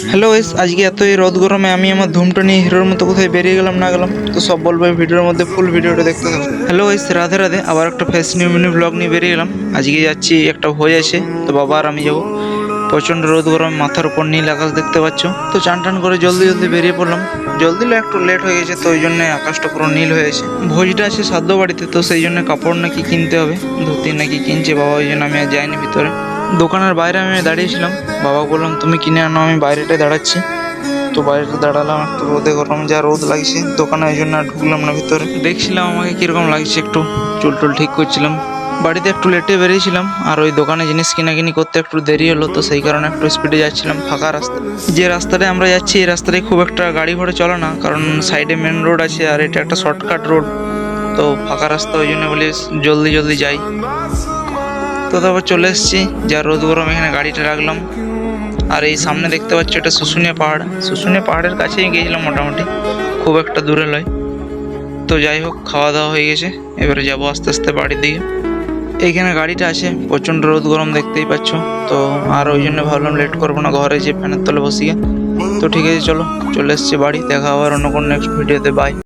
Hello guys, আজকে এতই রোদ গরমে আমি আমার ধুমটা নিয়ে হিরোর মতো কোথায় বেরিয়ে গেলাম না গেলাম তো সব বলবো এই ভিডিওর মধ্যে, ফুল ভিডিওটা দেখতে থাকো। Hello guys, Radhe Radhe. আবার একটা ফ্রেশ নিউ মিনি ব্লগ নিয়ে বেরিয়ে গেলাম। আজকে যাচ্ছি, একটা ভোজ আছে, তো বাবা আর আমি যাবো। প্রচণ্ড রোদ গরম, মাথার উপর নীল আকাশ দেখতে পাচ্ছ। তো চান টান করে জলদি জলদি বেরিয়ে পড়লাম। জলদি একটু লেট হয়ে গেছে, তো ওই জন্য আকাশটা পুরো নীল হয়ে গেছে। ভোজটা আছে সাধ্য বাড়িতে, তো সেই জন্য কাপড় নাকি কিনতে হবে, ধুতি নাকি কিনছে বাবা, ওই জন্য আমি আর যাইনি ভিতরে। দোকানের বাইরে আমি দাঁড়িয়েছিলাম, বাবা বললাম তুমি কিনে আনো, আমি বাইরেটায় দাঁড়াচ্ছি। তো বাইরে দাঁড়ালাম, একটু রোদে গরম যা রোদ লাগছে দোকানে, ওই জন্য আর ঢুকলাম না ভিতরে। দেখছিলাম আমাকে কিরকম লাগছে, একটু চুল টুল ঠিক করছিলাম। বাড়িতে একটু লেটে বেরিয়েছিলাম, আর ওই দোকানে জিনিস কিনাকিনি করতে একটু দেরি হলো, তো সেই কারণে একটু স্পিডে যাচ্ছিলাম ফাঁকা রাস্তা। যে রাস্তাটায় আমরা যাচ্ছি এই রাস্তাটায় খুব একটা গাড়ি ঘোড়া চলে না, কারণ সাইডে মেন রোড আছে আর এটা একটা শর্টকাট রোড, তো ফাঁকা রাস্তা, ওই জন্য বলি জলদি জলদি যাই। তো তারপর চলে এসেছি, যা রোদ গরম, এখানে গাড়িটা রাখলাম। আর এই সামনে দেখতে পাচ্ছ এটা শুশুনিয়া পাহাড়। শুশুনিয়া পাহাড়ের কাছেই গিয়েছিলাম মোটামুটি, খুব একটা দূরে নয়। তো যাই হোক, খাওয়া দাওয়া হয়ে গেছে, এবারে যাবো আস্তে আস্তে বাড়ির দিকে। এইখানে গাড়িটা আছে, প্রচণ্ড রোদ গরম দেখতেই পাচ্ছ। তো আর ওই জন্য ভাবলাম লেট করবো না, ঘরে যে ফ্যানের তলে বসিয়ে। তো ঠিক আছে, চলো চলে এসছি বাড়ি, দেখা আবার অন্য কোনো নেক্সট ভিডিওতে, বাই।